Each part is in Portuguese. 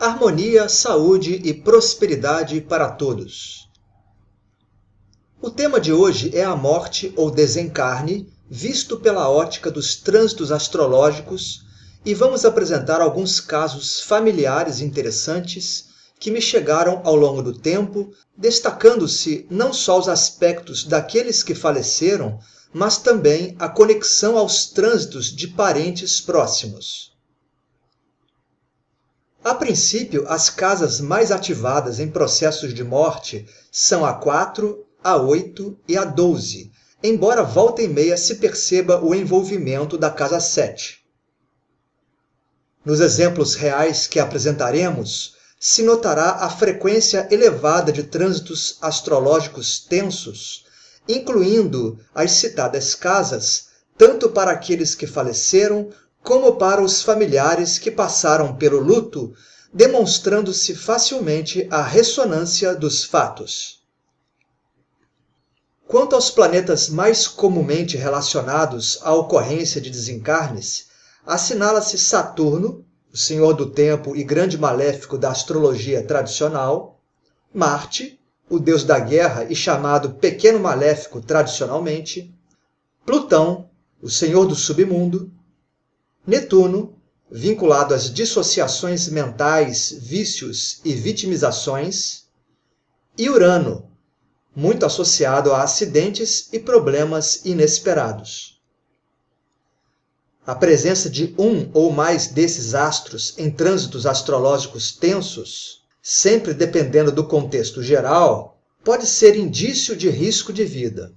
Harmonia, saúde e prosperidade para todos. O tema de hoje é a morte ou desencarne, visto pela ótica dos trânsitos astrológicos, e vamos apresentar alguns casos familiares interessantes que me chegaram ao longo do tempo, destacando-se não só os aspectos daqueles que faleceram, mas também a conexão aos trânsitos de parentes próximos. A princípio, as casas mais ativadas em processos de morte são a 4, a 8 e a 12, embora volta e meia se perceba o envolvimento da casa 7. Nos exemplos reais que apresentaremos, se notará a frequência elevada de trânsitos astrológicos tensos, incluindo as citadas casas, tanto para aqueles que faleceram, como para os familiares que passaram pelo luto, demonstrando-se facilmente a ressonância dos fatos. Quanto aos planetas mais comumente relacionados à ocorrência de desencarnes, assinala-se Saturno, o senhor do tempo e grande maléfico da astrologia tradicional, Marte, o deus da guerra e chamado pequeno maléfico tradicionalmente, Plutão, o senhor do submundo, Netuno, vinculado às dissociações mentais, vícios e vitimizações, e Urano, muito associado a acidentes e problemas inesperados. A presença de um ou mais desses astros em trânsitos astrológicos tensos, sempre dependendo do contexto geral, pode ser indício de risco de vida.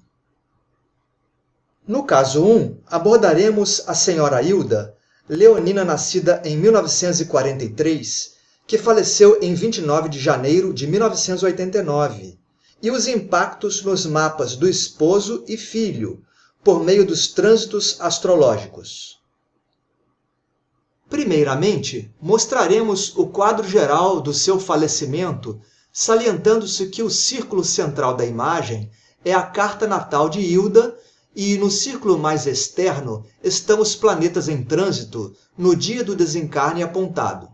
No caso 1, abordaremos a senhora Hilda, leonina nascida em 1943, que faleceu em 29 de janeiro de 1989, e os impactos nos mapas do esposo e filho, por meio dos trânsitos astrológicos. Primeiramente, mostraremos o quadro geral do seu falecimento, salientando-se que o círculo central da imagem é a carta natal de Hilda, e no círculo mais externo estão os planetas em trânsito no dia do desencarne apontado.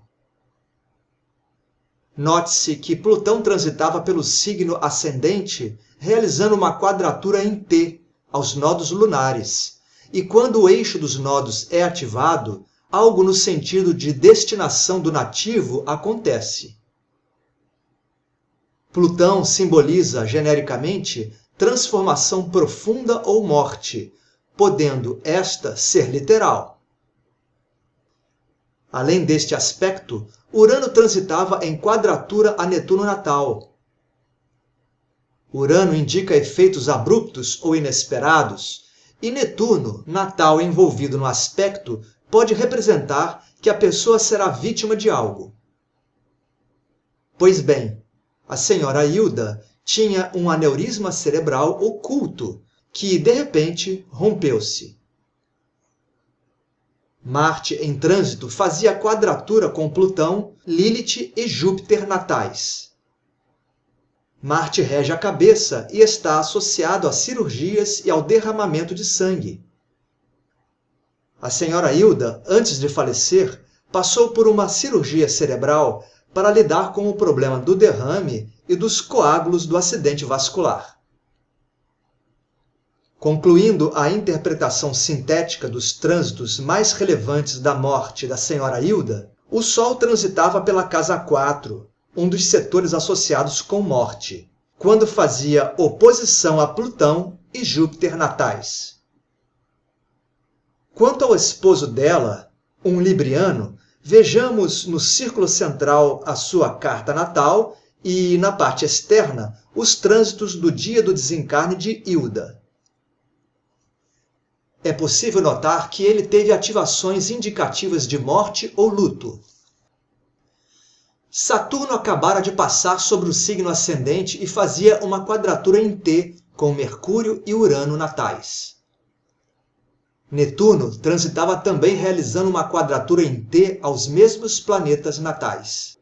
Note-se que Plutão transitava pelo signo ascendente, realizando uma quadratura em T aos nodos lunares, e quando o eixo dos nodos é ativado, algo no sentido de destinação do nativo acontece. Plutão simboliza, genericamente, transformação profunda ou morte, podendo esta ser literal. Além deste aspecto, Urano transitava em quadratura a Netuno natal. Urano indica efeitos abruptos ou inesperados, e Netuno, natal envolvido no aspecto, pode representar que a pessoa será vítima de algo. Pois bem, a senhora Hilda tinha um aneurisma cerebral oculto, que, de repente, rompeu-se. Marte, em trânsito, fazia quadratura com Plutão, Lilith e Júpiter natais. Marte rege a cabeça e está associado a cirurgias e ao derramamento de sangue. A senhora Hilda, antes de falecer, passou por uma cirurgia cerebral para lidar com o problema do derrame e dos coágulos do acidente vascular. Concluindo a interpretação sintética dos trânsitos mais relevantes da morte da senhora Hilda, o Sol transitava pela casa 4, um dos setores associados com morte, quando fazia oposição a Plutão e Júpiter natais. Quanto ao esposo dela, um libriano, vejamos no círculo central a sua carta natal e, na parte externa, os trânsitos do dia do desencarne de Hilda. É possível notar que ele teve ativações indicativas de morte ou luto. Saturno acabara de passar sobre o signo ascendente e fazia uma quadratura em T com Mercúrio e Urano natais. Netuno transitava também realizando uma quadratura em T aos mesmos planetas natais.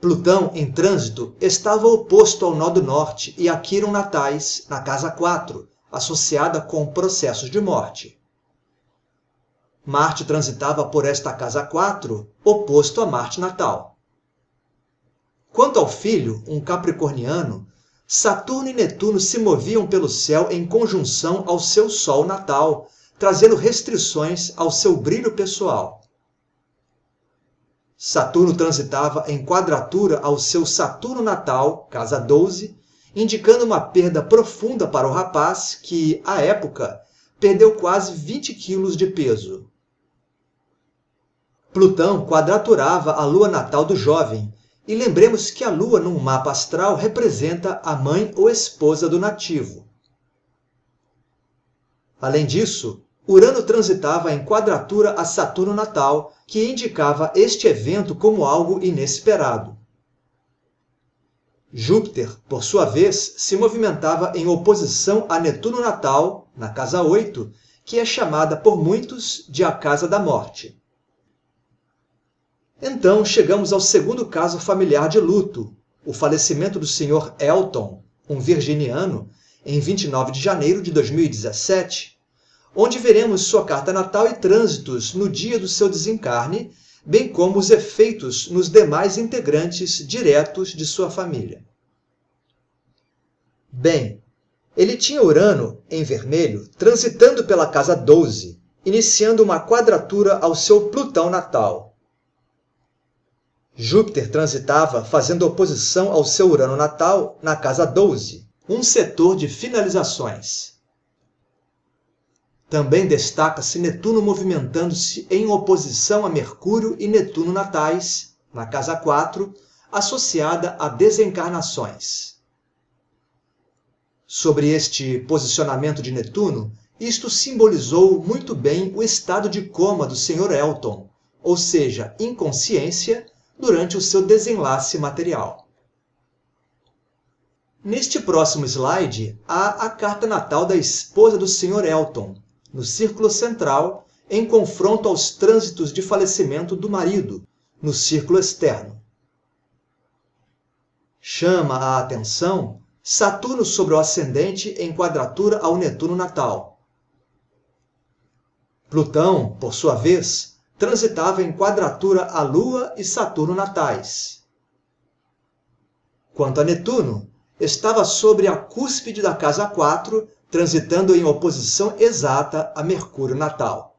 Plutão, em trânsito, estava oposto ao nó do norte e a Quirón natais, na casa 4, associada com processos de morte. Marte transitava por esta casa 4, oposto a Marte natal. Quanto ao filho, um capricorniano, Saturno e Netuno se moviam pelo céu em conjunção ao seu Sol natal, trazendo restrições ao seu brilho pessoal. Saturno transitava em quadratura ao seu Saturno natal, casa 12, indicando uma perda profunda para o rapaz que, à época, perdeu quase 20 quilos de peso. Plutão quadraturava a lua natal do jovem, e lembremos que a lua num mapa astral representa a mãe ou esposa do nativo. Além disso, Urano transitava em quadratura a Saturno natal, que indicava este evento como algo inesperado. Júpiter, por sua vez, se movimentava em oposição a Netuno natal, na casa 8, que é chamada por muitos de a casa da morte. Então, chegamos ao segundo caso familiar de luto, o falecimento do Sr. Elton, um virginiano, em 29 de janeiro de 2017, onde veremos sua carta natal e trânsitos no dia do seu desencarne, bem como os efeitos nos demais integrantes diretos de sua família. Bem, ele tinha Urano, em vermelho, transitando pela casa 12, iniciando uma quadratura ao seu Plutão natal. Júpiter transitava fazendo oposição ao seu Urano natal na casa 12, um setor de finalizações. Também destaca-se Netuno movimentando-se em oposição a Mercúrio e Netuno natais, na casa 4, associada a desencarnações. Sobre este posicionamento de Netuno, isto simbolizou muito bem o estado de coma do Sr. Elton, ou seja, inconsciência, durante o seu desenlace material. Neste próximo slide, há a carta natal da esposa do Sr. Elton, no círculo central, em confronto aos trânsitos de falecimento do marido, no círculo externo. Chama a atenção Saturno sobre o ascendente em quadratura ao Netuno natal. Plutão, por sua vez, transitava em quadratura a Lua e Saturno natais. Quanto a Netuno, estava sobre a cúspide da casa 4, transitando em oposição exata a Mercúrio natal.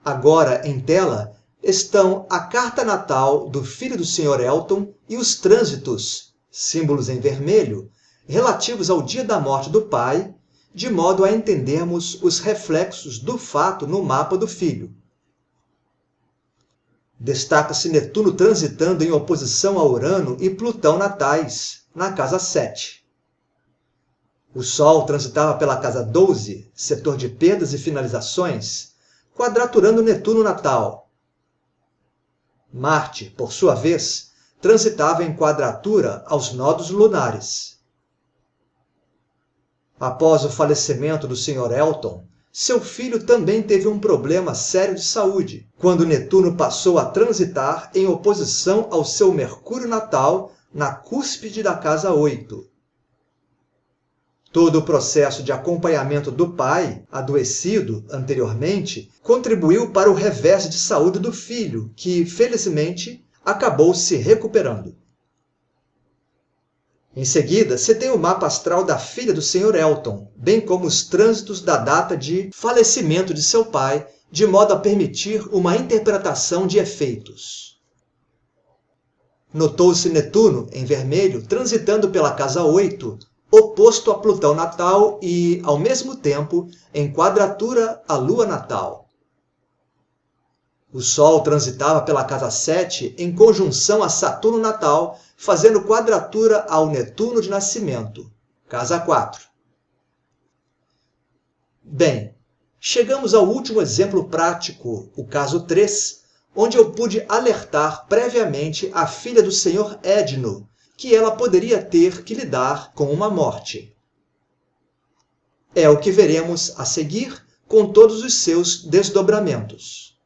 Agora, em tela, estão a carta natal do filho do Sr. Elton e os trânsitos, símbolos em vermelho, relativos ao dia da morte do pai, de modo a entendermos os reflexos do fato no mapa do filho. Destaca-se Netuno transitando em oposição a Urano e Plutão natais, na casa 7. O Sol transitava pela casa 12, setor de perdas e finalizações, quadraturando Netuno natal. Marte, por sua vez, transitava em quadratura aos nodos lunares. Após o falecimento do Sr. Elton, seu filho também teve um problema sério de saúde, quando Netuno passou a transitar em oposição ao seu Mercúrio natal na cúspide da casa 8. Todo o processo de acompanhamento do pai, adoecido anteriormente, contribuiu para o revés de saúde do filho, que, felizmente, acabou se recuperando. Em seguida, se tem o mapa astral da filha do Sr. Elton, bem como os trânsitos da data de falecimento de seu pai, de modo a permitir uma interpretação de efeitos. Notou-se Netuno, em vermelho, transitando pela casa 8, oposto a Plutão natal e, ao mesmo tempo, em quadratura à Lua natal. O Sol transitava pela casa 7 em conjunção a Saturno natal, fazendo quadratura ao Netuno de nascimento, casa 4. Bem, chegamos ao último exemplo prático, o caso 3, onde eu pude alertar previamente a filha do Sr. Edno, que ela poderia ter que lidar com uma morte. É o que veremos a seguir, com todos os seus desdobramentos.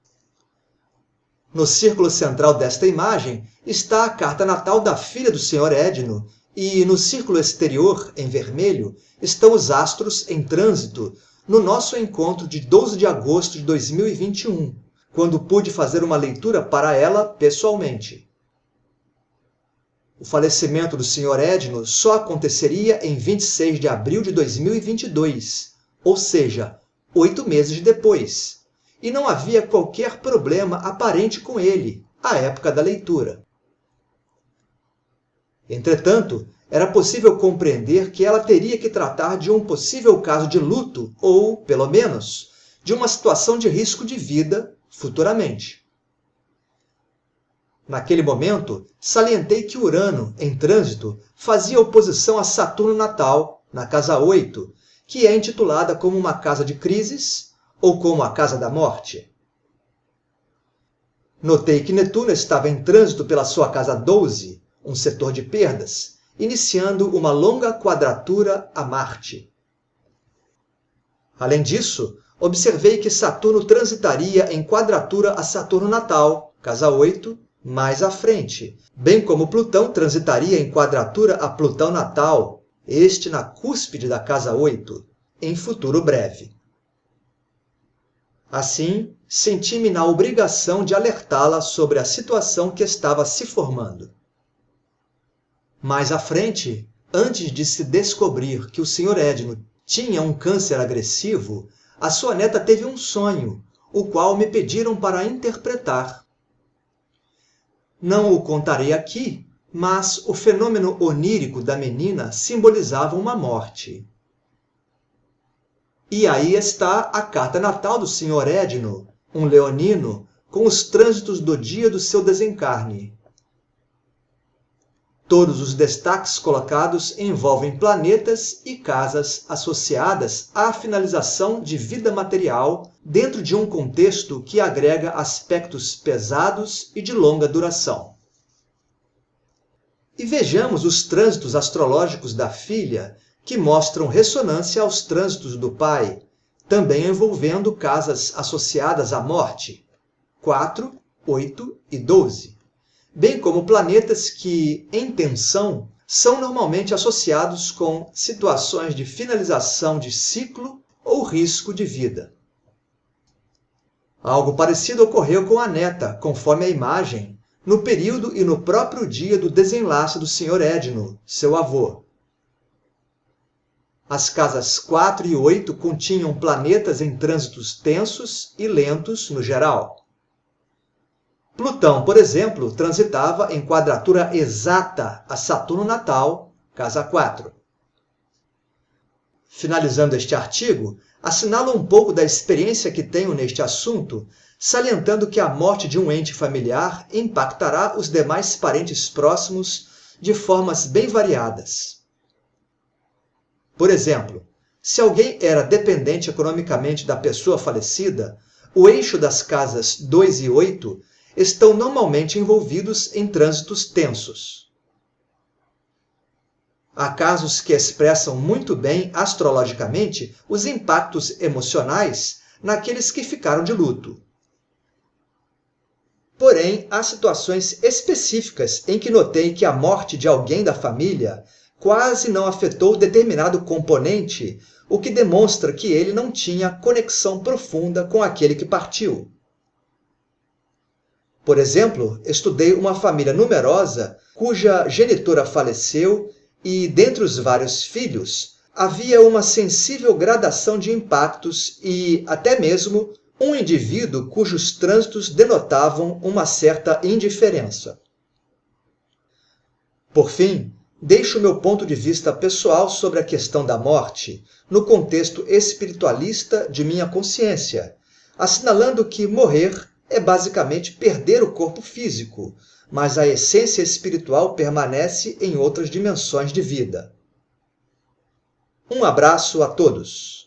No círculo central desta imagem está a carta natal da filha do Sr. Edno, e no círculo exterior, em vermelho, estão os astros em trânsito, no nosso encontro de 12 de agosto de 2021, quando pude fazer uma leitura para ela pessoalmente. O falecimento do Sr. Edno só aconteceria em 26 de abril de 2022, ou seja, 8 meses depois, e não havia qualquer problema aparente com ele à época da leitura. Entretanto, era possível compreender que ela teria que tratar de um possível caso de luto ou, pelo menos, de uma situação de risco de vida futuramente. Naquele momento, salientei que Urano, em trânsito, fazia oposição a Saturno natal, na casa 8, que é intitulada como uma casa de crises ou como a casa da morte. Notei que Netuno estava em trânsito pela sua casa 12, um setor de perdas, iniciando uma longa quadratura a Marte. Além disso, observei que Saturno transitaria em quadratura a Saturno natal, casa 8, mais à frente, bem como Plutão transitaria em quadratura a Plutão natal, este na cúspide da casa 8, em futuro breve. Assim, senti-me na obrigação de alertá-la sobre a situação que estava se formando. Mais à frente, antes de se descobrir que o Sr. Edno tinha um câncer agressivo, a sua neta teve um sonho, o qual me pediram para interpretar. Não o contarei aqui, mas o fenômeno onírico da menina simbolizava uma morte. E aí está a carta natal do Sr. Edno, um leonino, com os trânsitos do dia do seu desencarne. Todos os destaques colocados envolvem planetas e casas associadas à finalização de vida material dentro de um contexto que agrega aspectos pesados e de longa duração. E vejamos os trânsitos astrológicos da filha, que mostram ressonância aos trânsitos do pai, também envolvendo casas associadas à morte, 4, 8 e 12. Bem como planetas que, em tensão, são normalmente associados com situações de finalização de ciclo ou risco de vida. Algo parecido ocorreu com a neta, conforme a imagem, no período e no próprio dia do desenlace do Sr. Edno, seu avô. As casas 4 e 8 continham planetas em trânsitos tensos e lentos no geral. Plutão, por exemplo, transitava em quadratura exata a Saturno natal, casa 4. Finalizando este artigo, assinalo um pouco da experiência que tenho neste assunto, salientando que a morte de um ente familiar impactará os demais parentes próximos de formas bem variadas. Por exemplo, se alguém era dependente economicamente da pessoa falecida, o eixo das casas 2 e 8 estão normalmente envolvidos em trânsitos tensos. Há casos que expressam muito bem astrologicamente os impactos emocionais naqueles que ficaram de luto. Porém, há situações específicas em que notei que a morte de alguém da família quase não afetou determinado componente, o que demonstra que ele não tinha conexão profunda com aquele que partiu. Por exemplo, estudei uma família numerosa cuja genitora faleceu e, dentre os vários filhos, havia uma sensível gradação de impactos e, até mesmo, um indivíduo cujos trânsitos denotavam uma certa indiferença. Por fim, deixo meu ponto de vista pessoal sobre a questão da morte no contexto espiritualista de minha consciência, assinalando que morrer é basicamente perder o corpo físico, mas a essência espiritual permanece em outras dimensões de vida. Um abraço a todos!